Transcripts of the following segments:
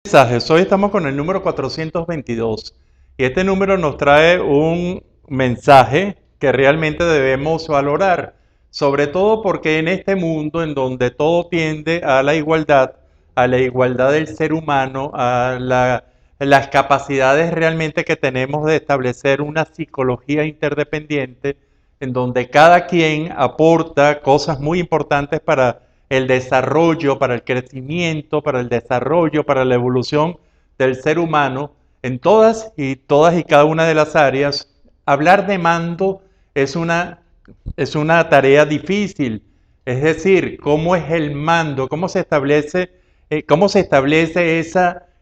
Mensajes. Hoy estamos con el número 422 y este número nos trae un mensaje que realmente debemos valorar, sobre todo porque en este mundo en donde todo tiende a la igualdad del ser humano, las capacidades realmente que tenemos de establecer una psicología interdependiente, en donde cada quien aporta cosas muy importantes para el desarrollo, para el crecimiento, para el desarrollo, para la evolución del ser humano, en todas y cada una de las áreas. Hablar de mando es una tarea difícil, es decir, cómo es el mando, cómo se establece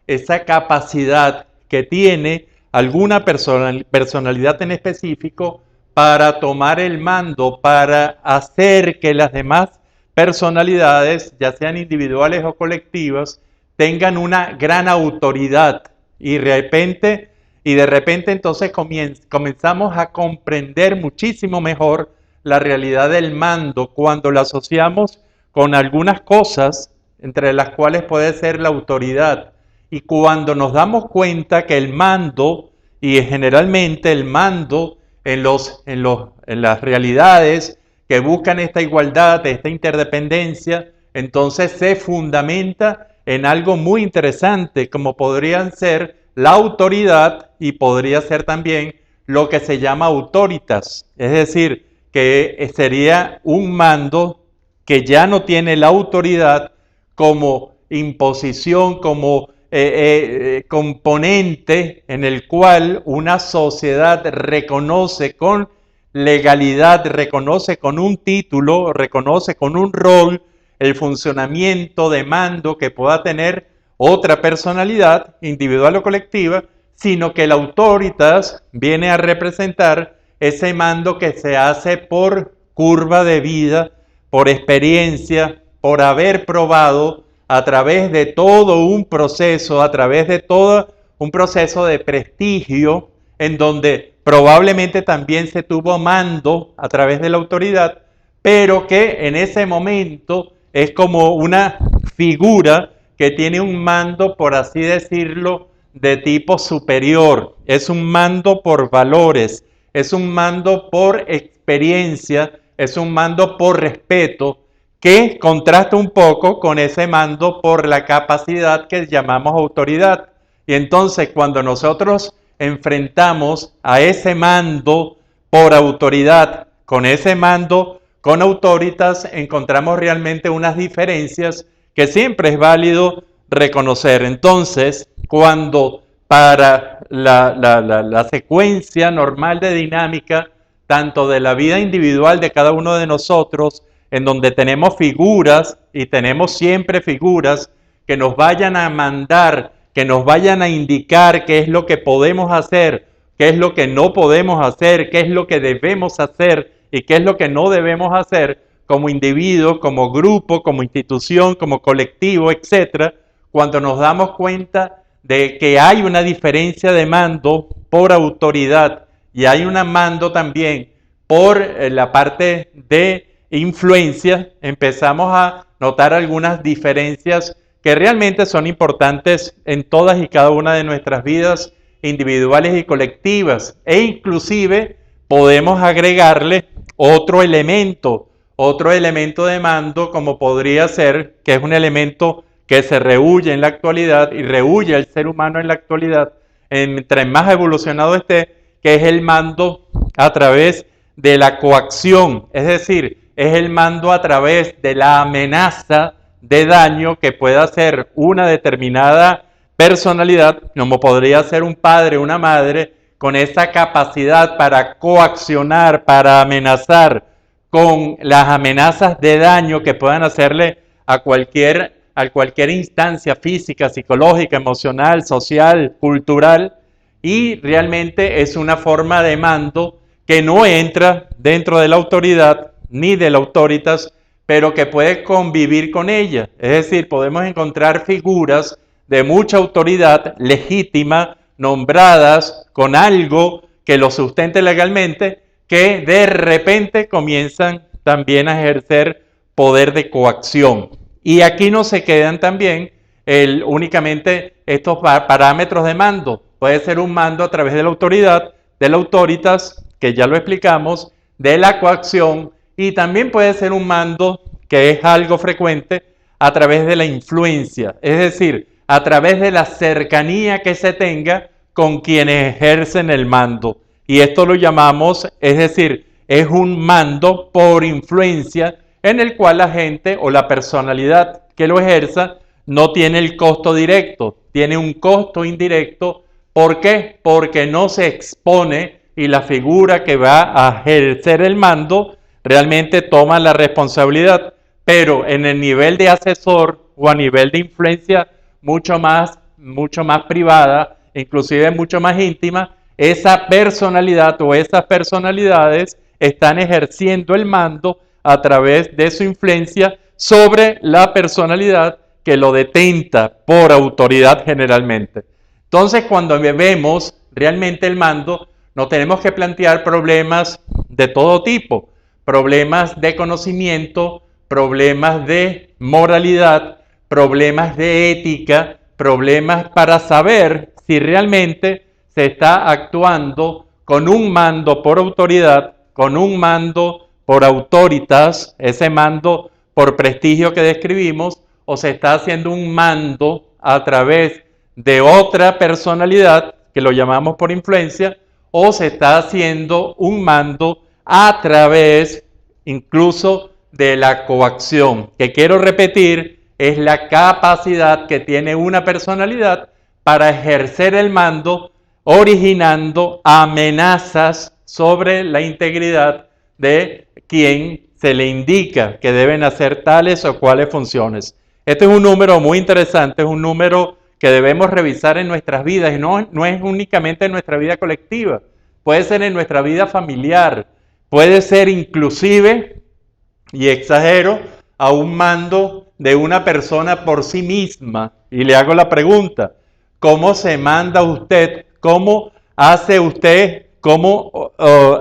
esa capacidad que tiene alguna personalidad en específico para tomar el mando, para hacer que las demás personalidades, ya sean individuales o colectivas, tengan una gran autoridad y de repente entonces comenzamos a comprender muchísimo mejor la realidad del mando cuando la asociamos con algunas cosas, entre las cuales puede ser la autoridad. Y cuando nos damos cuenta que el mando, y generalmente el mando en las realidades que buscan esta igualdad, esta interdependencia, entonces se fundamenta en algo muy interesante, como podrían ser la autoridad y podría ser también lo que se llama autoritas, es decir, que sería un mando que ya no tiene la autoridad como imposición, como componente en el cual una sociedad reconoce con legalidad, reconoce con un título, reconoce con un rol el funcionamiento de mando que pueda tener otra personalidad, individual o colectiva, sino que la autoritas viene a representar ese mando que se hace por curva de vida, por experiencia, por haber probado a través de todo un proceso, a través de todo un proceso de prestigio, en donde probablemente también se tuvo mando a través de la autoridad, pero que en ese momento es como una figura que tiene un mando, por así decirlo, de tipo superior. Es un mando por valores, es un mando por experiencia, es un mando por respeto, que contrasta un poco con ese mando por la capacidad que llamamos autoridad. Y entonces cuando nosotros enfrentamos a ese mando por autoridad con ese mando con autoritas, encontramos realmente unas diferencias que siempre es válido reconocer. Entonces, cuando para la secuencia normal de dinámica, tanto de la vida individual de cada uno de nosotros, en donde tenemos figuras y tenemos siempre figuras que nos vayan a mandar, que nos vayan a indicar qué es lo que podemos hacer, qué es lo que no podemos hacer, qué es lo que debemos hacer y qué es lo que no debemos hacer como individuo, como grupo, como institución, como colectivo, etc. Cuando nos damos cuenta de que hay una diferencia de mando por autoridad y hay un mando también por la parte de influencia, empezamos a notar algunas diferencias que realmente son importantes en todas y cada una de nuestras vidas individuales y colectivas, e inclusive podemos agregarle otro elemento de mando, como podría ser, que es un elemento que se rehúye en la actualidad y rehúye al ser humano en la actualidad, entre más evolucionado esté, que es el mando a través de la coacción, es decir, es el mando a través de la amenaza de daño que pueda hacer una determinada personalidad, como podría ser un padre o una madre, con esa capacidad para coaccionar, para amenazar, con las amenazas de daño que puedan hacerle a cualquier instancia física, psicológica, emocional, social, cultural, y realmente es una forma de mando que no entra dentro de la autoridad ni de la autoritas, pero que puede convivir con ella. Es decir, podemos encontrar figuras de mucha autoridad legítima, nombradas con algo que lo sustente legalmente, que de repente comienzan también a ejercer poder de coacción. Y aquí no se quedan también únicamente estos parámetros de mando. Puede ser un mando a través de la autoridad, de la autoritas, que ya lo explicamos, de la coacción, y también puede ser un mando, que es algo frecuente, a través de la influencia, es decir, a través de la cercanía que se tenga con quienes ejercen el mando. Y esto lo llamamos, es decir, es un mando por influencia en el cual la gente o la personalidad que lo ejerza no tiene el costo directo, tiene un costo indirecto. ¿Por qué? Porque no se expone y la figura que va a ejercer el mando realmente toma la responsabilidad, pero en el nivel de asesor o a nivel de influencia mucho más privada, inclusive mucho más íntima, esa personalidad o esas personalidades están ejerciendo el mando a través de su influencia sobre la personalidad que lo detenta por autoridad generalmente. Entonces, cuando vemos realmente el mando, nos tenemos que plantear problemas de todo tipo, problemas de conocimiento, problemas de moralidad, problemas de ética, problemas para saber si realmente se está actuando con un mando por autoridad, con un mando por autoritas, ese mando por prestigio que describimos, o se está haciendo un mando a través de otra personalidad, que lo llamamos por influencia, o se está haciendo un mando a través incluso de la coacción, que quiero repetir, es la capacidad que tiene una personalidad para ejercer el mando, originando amenazas sobre la integridad de quien se le indica que deben hacer tales o cuales funciones. Este es un número muy interesante, es un número que debemos revisar en nuestras vidas, y no es únicamente en nuestra vida colectiva, puede ser en nuestra vida familiar, puede ser inclusive, y exagero, a un mando de una persona por sí misma. Y le hago la pregunta, ¿cómo se manda usted? ¿Cómo hace usted? ¿Cómo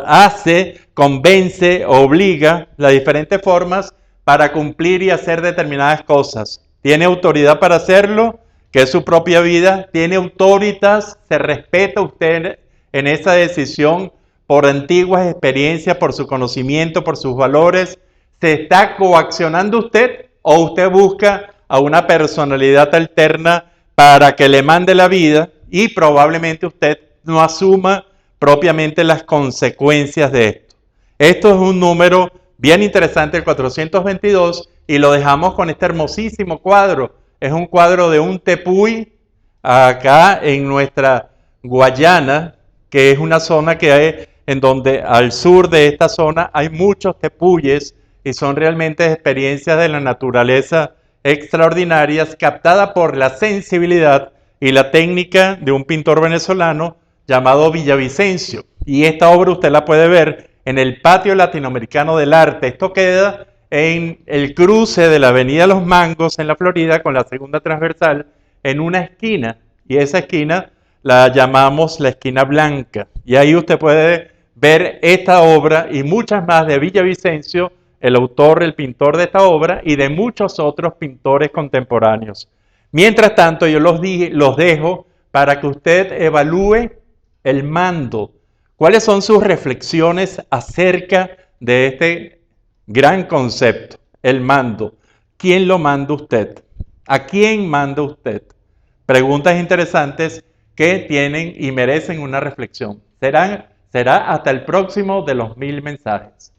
hace, convence, obliga las diferentes formas para cumplir y hacer determinadas cosas? ¿Tiene autoridad para hacerlo? Que es su propia vida. ¿Tiene autoritas? ¿Se respeta usted en esa decisión por antiguas experiencias, por su conocimiento, por sus valores? ¿Se está coaccionando usted o usted busca a una personalidad alterna para que le mande la vida y probablemente usted no asuma propiamente las consecuencias de esto? Esto es un número bien interesante, el 422, y lo dejamos con este hermosísimo cuadro. Es un cuadro de un tepuy acá en nuestra Guayana, que es una zona que hay en donde al sur de esta zona hay muchos tepuyes y son realmente experiencias de la naturaleza extraordinarias captadas por la sensibilidad y la técnica de un pintor venezolano llamado Villavicencio. Y esta obra usted la puede ver en el Patio Latinoamericano del Arte. Esto queda en el cruce de la Avenida Los Mangos en la Florida con la segunda transversal en una esquina. Y esa esquina la llamamos la esquina blanca. Y ahí usted puede ver esta obra y muchas más de Villavicencio, el autor, el pintor de esta obra, y de muchos otros pintores contemporáneos. Mientras tanto, yo los dejo para que usted evalúe el mando. ¿Cuáles son sus reflexiones acerca de este gran concepto, el mando? ¿Quién lo manda usted? ¿A quién manda usted? Preguntas interesantes que tienen y merecen una reflexión. Será hasta el próximo de los 1000 mensajes.